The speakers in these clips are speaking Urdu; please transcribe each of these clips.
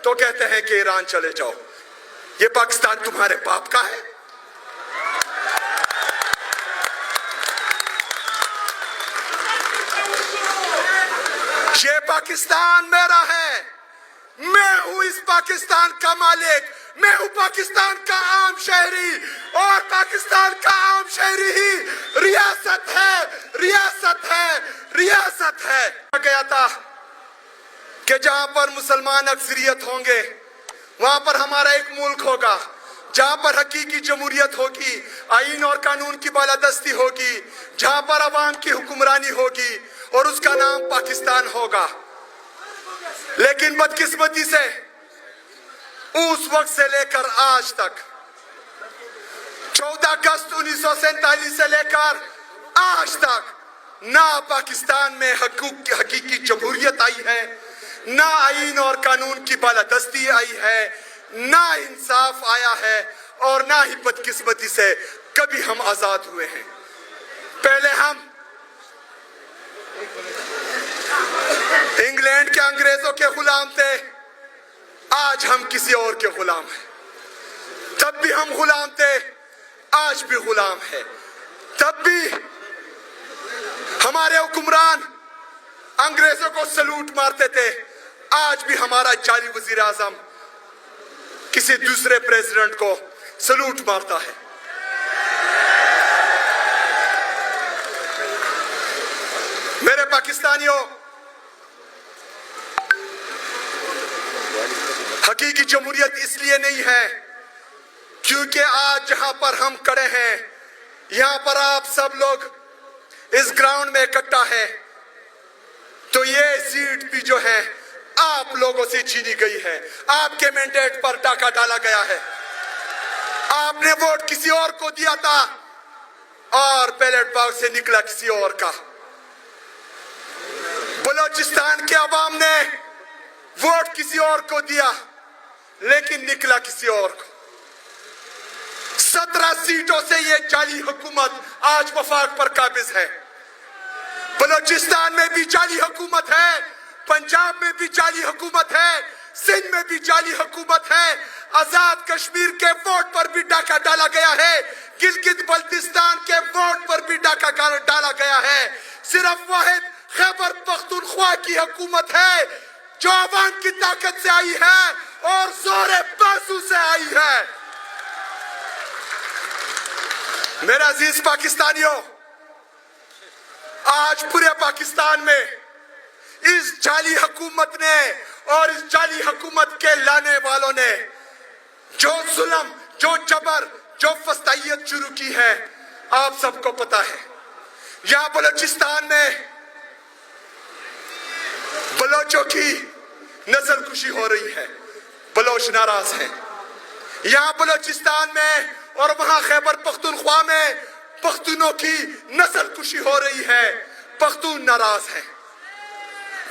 تو کہتے ہیں کہ ایران چلے جاؤ. یہ پاکستان تمہارے باپ کا ہے؟ یہ پاکستان میرا ہے. میں ہوں اس پاکستان کا مالک. میں ہوں پاکستان کا عام شہری. اور پاکستان کا عام شہری ہی ریاست ہے. ریاست ہے. ریاست ہے. گیا تھا کہ جہاں پر مسلمان اکثریت ہوں گے وہاں پر ہمارا ایک ملک ہوگا. جہاں پر حقیقی جمہوریت ہوگی, آئین اور قانون کی بالادستی ہوگی, جہاں پر عوام کی حکمرانی ہوگی, اور اس کا نام پاکستان ہوگا. لیکن بدقسمتی سے اس وقت سے لے کر آج تک 14 اگست 1947 سے لے کر آج تک نہ پاکستان میں حقیقی جمہوریت آئی ہے, نہ آئین اور قانون کی بالادستی آئی ہے, نہ انصاف آیا ہے, اور نہ ہی بدقسمتی سے کبھی ہم آزاد ہوئے ہیں. پہلے ہم انگلینڈ کے انگریزوں کے غلام تھے, آج ہم کسی اور کے غلام ہیں. تب بھی ہم غلام تھے, آج بھی غلام ہیں. تب بھی ہمارے حکمران انگریزوں کو سلوٹ مارتے تھے, آج بھی ہمارا جعلی وزیر اعظم کسی دوسرے پریزیڈنٹ کو سلوٹ مارتا ہے. میرے پاکستانیوں, حقیقی جمہوریت اس لیے نہیں ہے کیونکہ آج جہاں پر ہم کھڑے ہیں یہاں پر آپ سب لوگ اس گراؤنڈ میں اکٹھا ہے, تو یہ سیٹ بھی جو ہے آپ لوگوں سے چھینی گئی ہے. آپ کے مینڈیٹ پر ڈاکہ ڈالا گیا ہے. آپ نے ووٹ کسی اور کو دیا تھا اور بیلٹ باکس سے نکلا کسی اور کا. بلوچستان کے عوام نے ووٹ کسی اور کو دیا لیکن نکلا کسی اور کو. 17 سیٹوں سے یہ جعلی حکومت آج وفاق پر قابض ہے. بلوچستان میں بھی جعلی حکومت ہے, پنجاب میں بھی جعلی حکومت ہے, سندھ میں بھی جعلی حکومت ہے. آزاد کشمیر کے ووٹ پر بھی ڈاکہ ڈالا گیا ہے, گلگت بلتستان کے ووٹ پر بھی ڈاکہ ڈالا گیا ہے. صرف واحد خیبر پختونخوا کی حکومت ہے جو عوام کی طاقت سے آئی ہے اور زور بازو سے آئی ہے. میرا عزیز پاکستانیوں, آج پورے پاکستان میں اس جعلی حکومت نے اور اس جعلی حکومت کے لانے والوں نے جو ظلم, جو جبر, جو فسطائیت شروع کی ہے آپ سب کو پتا ہے. یہاں بلوچستان میں بلوچوں کی نسل کشی ہو رہی ہے, بلوچ ناراض ہیں. یہاں بلوچستان میں اور وہاں خیبر پختونخوا میں پختونوں کی نسل کشی ہو رہی ہے, پختون ناراض ہیں.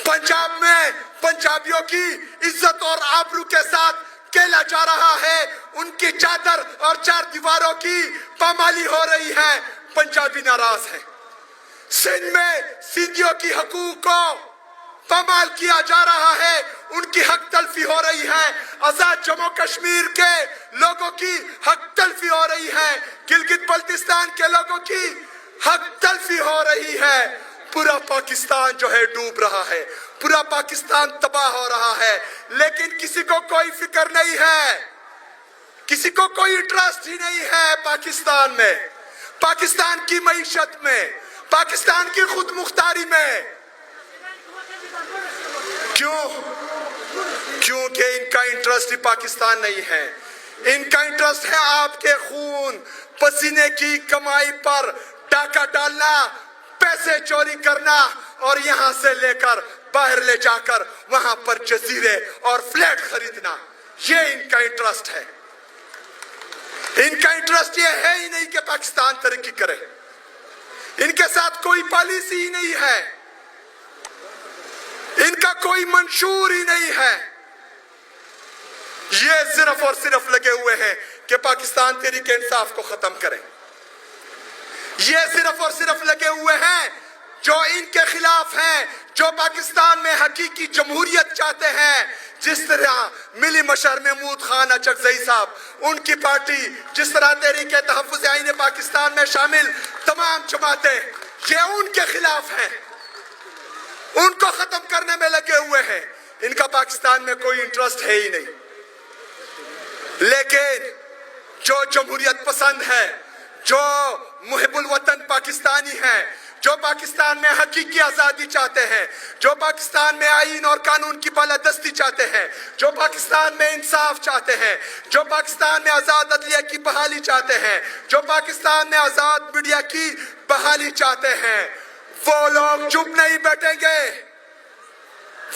پنجاب میں پنجابیوں کی عزت اور آبرو کے ساتھ کھیلا جا رہا ہے, ان کی چادر اور چار دیواروں کی پامالی ہو رہی ہے, پنجابی ناراض ہیں. سندھ میں سندھیوں کی حقوق کو پامال کیا جا رہا ہے, ان کی حق تلفی ہو رہی ہے. آزاد جموں کشمیر کے لوگوں کی حق تلفی ہو رہی ہے, گلگت بلتستان کے لوگوں کی حق تلفی ہو رہی ہے. پورا پاکستان جو ہے ڈوب رہا ہے, پورا پاکستان تباہ ہو رہا ہے, لیکن کسی کو کوئی فکر نہیں ہے, کسی کو کوئی انٹرسٹ ہی نہیں ہے پاکستان میں, پاکستان کی معیشت میں, پاکستان کی خود مختاری میں. کیونکہ ان کا انٹرسٹ ہی پاکستان نہیں ہے. ان کا انٹرسٹ ہے آپ کے خون پسینے کی کمائی پر ڈاکہ ڈالنا, پیسے چوری کرنا, اور یہاں سے لے کر باہر لے جا کر وہاں پر جزیرے اور فلیٹ خریدنا. یہ ان کا انٹرسٹ ہے. ان کا انٹرسٹ یہ ہے ہی نہیں کہ پاکستان ترقی کرے. ان کے ساتھ کوئی پالیسی ہی نہیں ہے, ان کا کوئی منشور ہی نہیں ہے. یہ صرف اور صرف لگے ہوئے ہیں کہ پاکستان تحریک انصاف کو ختم کریں. یہ صرف اور صرف لگے ہوئے ہیں جو ان کے خلاف ہیں، جو پاکستان میں حقیقی جمہوریت چاہتے ہیں، جس طرح ملی مشر محمود خان اچکزئی صاحب، ان کی پارٹی، جس طرح تحریک تحفظ آئین پاکستان میں شامل تمام جماعتیں، یہ ان کے خلاف ہیں، ان کو ختم کرنے میں لگے ہوئے ہیں۔ ان کا پاکستان میں کوئی انٹرسٹ ہے ہی نہیں۔ لیکن جو جمہوریت پسند ہے، جو محب الوطن پاکستانی ہیں، جو پاکستان میں حقیقی آزادی چاہتے ہیں، جو پاکستان میں آئین اور قانون کی بالادستی چاہتے ہیں، جو پاکستان میں انصاف چاہتے ہیں، جو پاکستان میں آزاد عدلیہ کی بحالی چاہتے ہیں، جو پاکستان میں آزاد میڈیا کی بحالی چاہتے ہیں، وہ لوگ چپ نہیں بیٹھیں گے،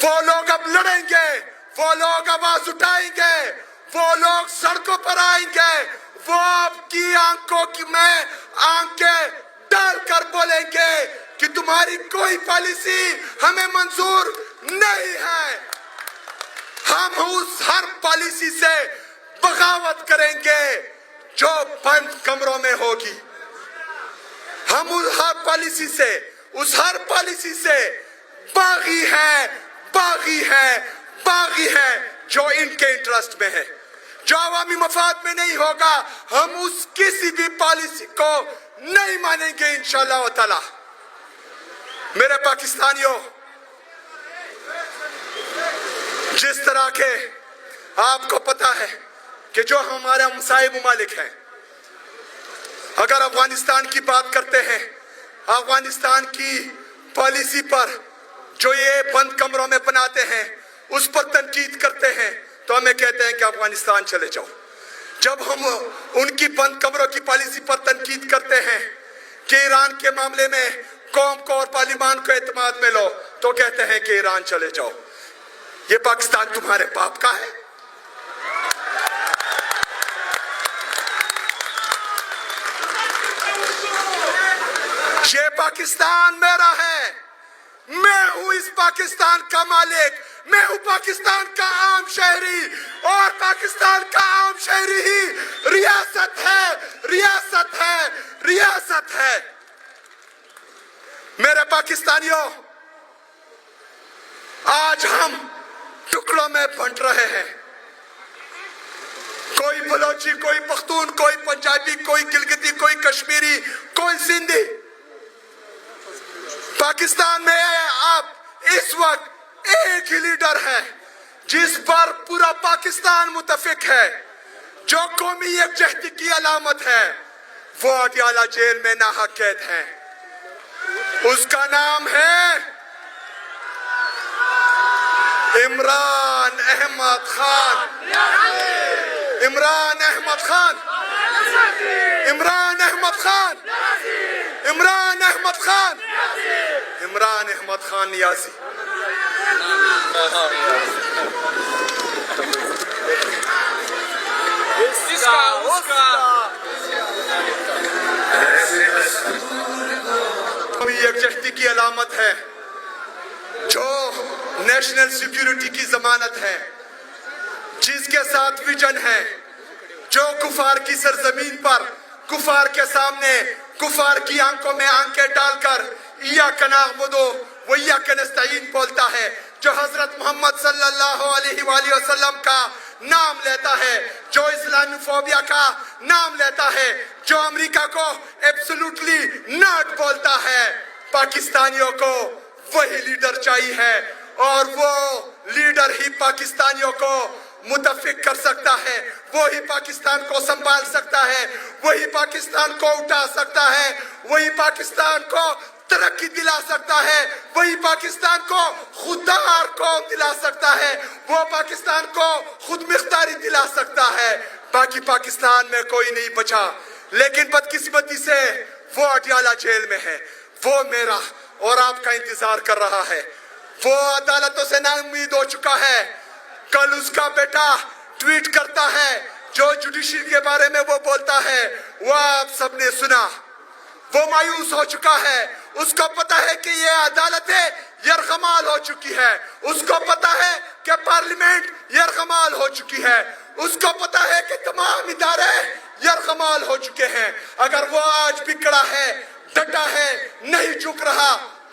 وہ لوگ اب لڑیں گے، وہ لوگ آواز اٹھائیں گے، وہ لوگ سڑکوں پر آئیں گے، وہ آپ کی آنکھوں میں آنکھیں ڈال کر بولیں گے کہ تمہاری کوئی پالیسی ہمیں منظور نہیں ہے، ہم اس ہر پالیسی سے بغاوت کریں گے جو بند کمروں میں ہوگی، ہم اس ہر پالیسی سے باغی ہے جو ان کے انٹرسٹ میں ہے، جو عوامی مفاد میں نہیں ہوگا، ہم اس کسی بھی پالیسی کو نہیں مانیں گے انشاءاللہ تعالی۔ میرے پاکستانیوں، جس طرح کے آپ کو پتا ہے کہ جو ہمارے ہمسائے ممالک ہیں، اگر افغانستان کی بات کرتے ہیں، افغانستان کی پالیسی پر جو یہ بند کمروں میں بناتے ہیں، اس پر تنقید کرتے ہیں تو ہمیں کہتے ہیں کہ افغانستان چلے جاؤ۔ جب ہم ان کی بند کمروں کی پالیسی پر تنقید کرتے ہیں کہ ایران کے معاملے میں قوم کو اور پارلیمان کو اعتماد میں لو، تو کہتے ہیں کہ ایران چلے جاؤ۔ یہ پاکستان تمہارے باپ کا ہے؟ یہ پاکستان میرا ہے، میں ہوں اس پاکستان کا مالک، میں ہوں پاکستان کا عام شہری، اور پاکستان کا عام شہری ہی ریاست ہے۔ میرے پاکستانیوں، آج ہم ٹکڑوں میں بنٹ رہے ہیں، کوئی بلوچی، کوئی پختون، کوئی پنجابی، کوئی گلگتی، کوئی کشمیری، کوئی سندھی۔ پاکستان میں اب اس وقت ایک ہی لیڈر ہے جس پر پورا پاکستان متفق ہے، جو قومی یکجہتی کی علامت ہے، وہ اڈیالہ جیل میں ناحق قید ہے۔ اس کا نام ہے عمران احمد خان۔ عمران احمد خان، عمران احمد خان، عمران احمد خان، عمران احمد خان نیازی۔ یکجہتی کی علامت ہے، جو نیشنل سیکیورٹی کی ضمانت ہے، جس کے ساتھ ویژن ہے، جو کفار کی سرزمین پر، کفار کے سامنے، کفار کی آنکھوں میں آنکھیں ڈال کر ایاک نعبد و ایاک نستعین بولتا ہے، جو حضرت محمد صلی اللہ علیہ وآلہ وسلم کا نام لیتا ہے، جو اسلامی فوبیا کا نام لیتا ہے، جو امریکہ کو ایبسولوٹلی ناٹ بولتا ہے۔ پاکستانیوں کو وہی لیڈر چاہیے ہے، اور وہ لیڈر ہی پاکستانیوں کو متفق کر سکتا ہے، وہی پاکستان کو سنبھال سکتا ہے، وہی پاکستان کو اٹھا سکتا ہے، وہی پاکستان کو ترقی دلا سکتا ہے، وہی پاکستان کو خوددار قوم دلا سکتا ہے، وہ پاکستان کو خود مختاری دلا سکتا ہے۔ باقی پاکستان میں کوئی نہیں بچا، لیکن بدقسمتی سے وہ اڈیالہ جیل میں ہے، وہ میرا اور آپ کا انتظار کر رہا ہے، وہ عدالتوں سے نا امید ہو چکا ہے۔ کل اس کا بیٹا ٹویٹ کرتا ہے، جو جوڈیشری کے بارے میں وہ بولتا ہے، وہ آپ سب نے سنا، وہ مایوس ہو چکا ہے۔ اس کو پتا ہے کہ یہ عدالتیں یرغمال ہو چکی ہے، اس کو پتا ہے کہ پارلیمنٹ یرغمال ہو چکی ہے، اس کو پتا ہے کہ تمام ادارے یرغمال ہو چکے ہیں۔ اگر وہ آج بھی کڑا ہے، ڈٹا ہے، نہیں جھک رہا،